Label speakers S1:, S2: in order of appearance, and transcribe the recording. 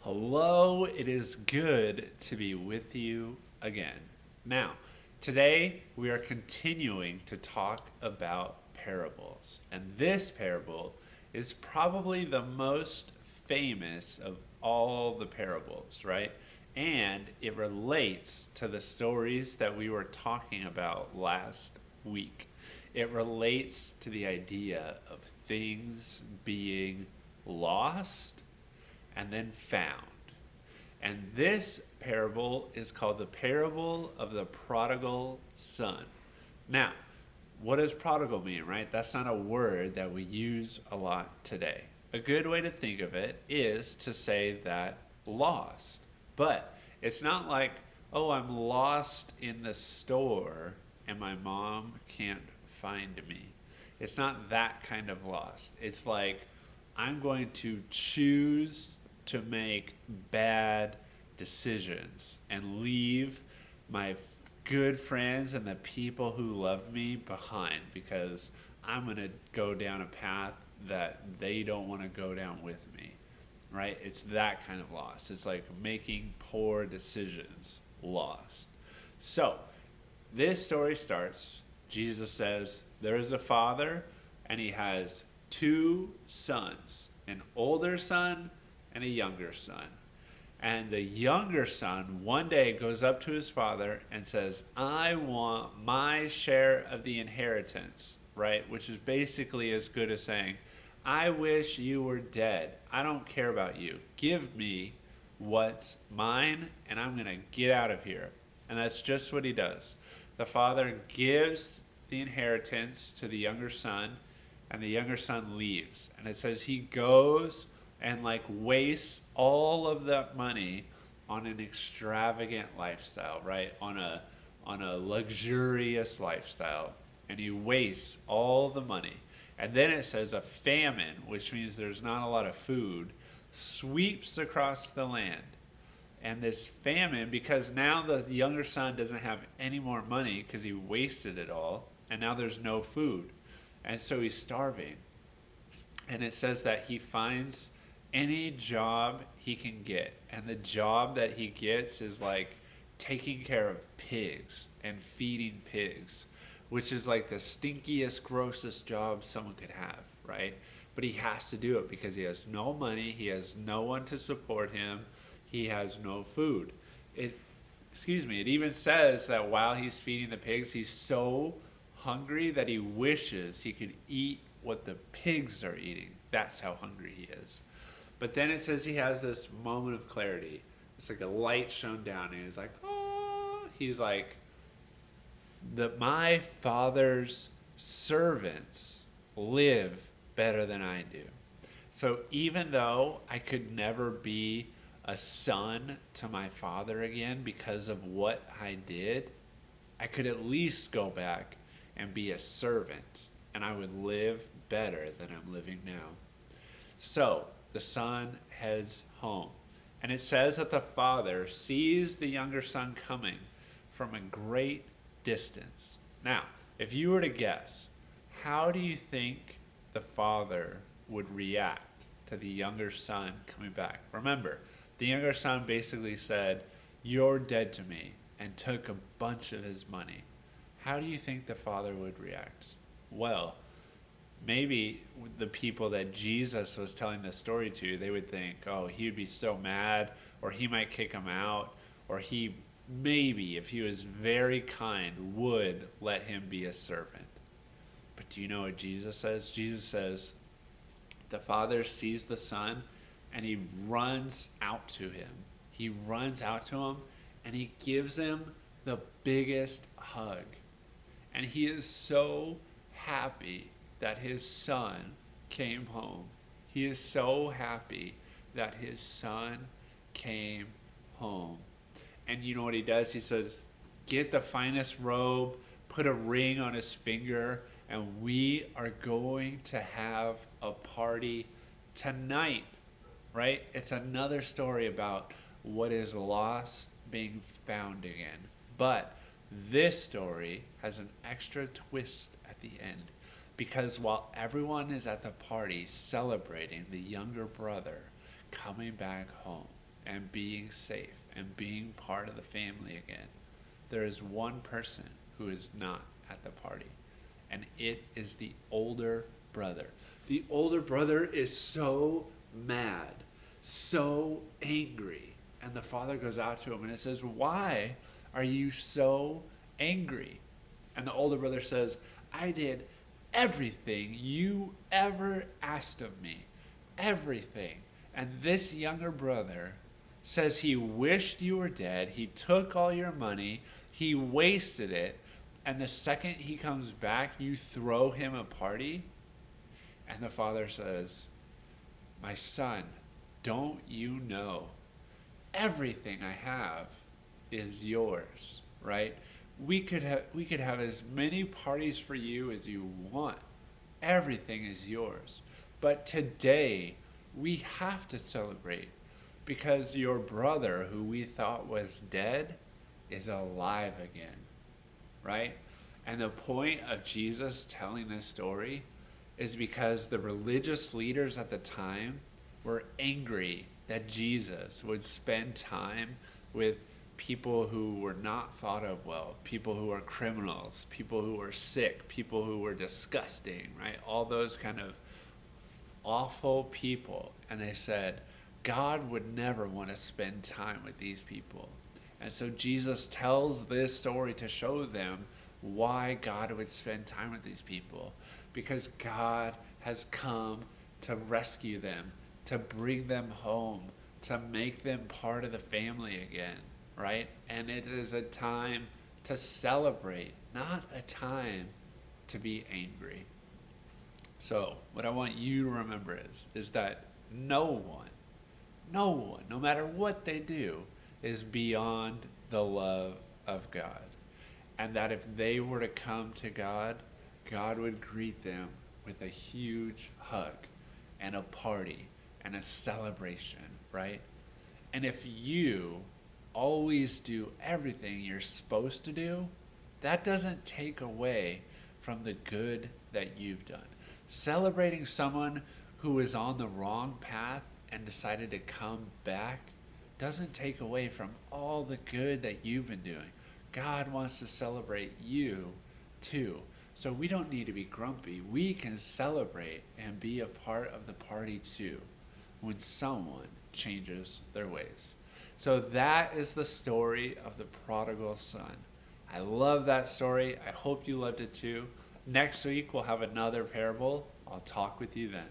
S1: Hello, it is good to be with you again. Now, today we are continuing to talk about parables. And this parable is probably the most famous of all the parables, right? And it relates to the stories that we were talking about last week. It relates to the idea of things being lost and then found. And this parable is called the parable of the prodigal son. Now, what does prodigal mean, right? That's not a word that we use a lot today. A good way to think of it is to say that lost. But it's not like, oh, I'm lost in the store and my mom can't find me. It's not that kind of lost. It's like, I'm going to choose to make bad decisions and leave my good friends and the people who love me behind because I'm going to go down a path that they don't want to go down with me, right? It's that kind of loss. It's like making poor decisions lost. So, this story starts. Jesus says, there is a father and he has two sons, an older son and a younger son. And the younger son one day goes up to his father and says, I want my share of the inheritance, right? Which is basically as good as saying, I wish you were dead. I don't care about you. Give me what's mine and I'm going to get out of here. And that's just what he does. The father gives the inheritance to the younger son and the younger son leaves. And it says he goes and wastes all of that money on an extravagant lifestyle, right? On a luxurious lifestyle. And he wastes all the money. And then it says a famine, which means there's not a lot of food, sweeps across the land. And this famine, because now the younger son doesn't have any more money because he wasted it all, and now there's no food. And so he's starving. And it says that he finds any job he can get. And the job that he gets is taking care of pigs and feeding pigs, which is the stinkiest, grossest job someone could have, right? But he has to do it because he has no money, he has no one to support him, he has no food. It even says that while he's feeding the pigs, he's so hungry that he wishes he could eat what the pigs are eating. That's how hungry he is. But then it says he has this moment of clarity. It's like a light shone down, and he's like, oh, my father's servants live better than I do. So even though I could never be a son to my father again because of what I did, I could at least go back and be a servant, and I would live better than I'm living now. So the son heads home, and it says that the father sees the younger son coming from a great distance. Now, if you were to guess, how do you think the father would react to the younger son coming back? Remember, the younger son basically said, you're dead to me, and took a bunch of his money. How do you think the father would react? Well, maybe the people that Jesus was telling this story to, they would think, oh, he would be so mad, or he might kick him out, or he maybe, if he was very kind, would let him be a servant. But do you know what Jesus says? Jesus says, the father sees the son, and he runs out to him. He runs out to him, and he gives him the biggest hug. And he is so happy that his son came home. He is so happy that his son came home. And you know what he does? He says, get the finest robe, put a ring on his finger, and we are going to have a party tonight, right? It's another story about what is lost being found again. But this story has an extra twist at the end, because while everyone is at the party celebrating the younger brother coming back home, and being safe and being part of the family again, there is one person who is not at the party, and it is the older brother. The older brother is so mad, so angry. And the father goes out to him and it says, "Why are you so angry?" And the older brother says, "I did everything you ever asked of me. Everything." And this younger brother says he wished you were dead. He took all your money. He wasted it. And the second he comes back, you throw him a party. And the father says, "My son, don't you know everything I have is yours," right? We could have as many parties for you as you want. Everything is yours. But today we have to celebrate because your brother, who we thought was dead, is alive again, right? And the point of Jesus telling this story is because the religious leaders at the time were angry that Jesus would spend time with people who were not thought of well, people who were criminals, people who were sick, people who were disgusting, right? All those kind of awful people. And they said, God would never want to spend time with these people. And so Jesus tells this story to show them why God would spend time with these people. Because God has come to rescue them, to bring them home, to make them part of the family again, right? And it is a time to celebrate, not a time to be angry. So what I want you to remember is that no one, no matter what they do, is beyond the love of God. And that if they were to come to God, God would greet them with a huge hug and a party and a celebration, right? And if you always do everything you're supposed to do, that doesn't take away from the good that you've done. Celebrating someone who is on the wrong path and decided to come back doesn't take away from all the good that you've been doing. God wants to celebrate you too. So we don't need to be grumpy. We can celebrate and be a part of the party too when someone changes their ways. So that is the story of the prodigal son. I love that story. I hope you loved it too. Next week we'll have another parable. I'll talk with you then.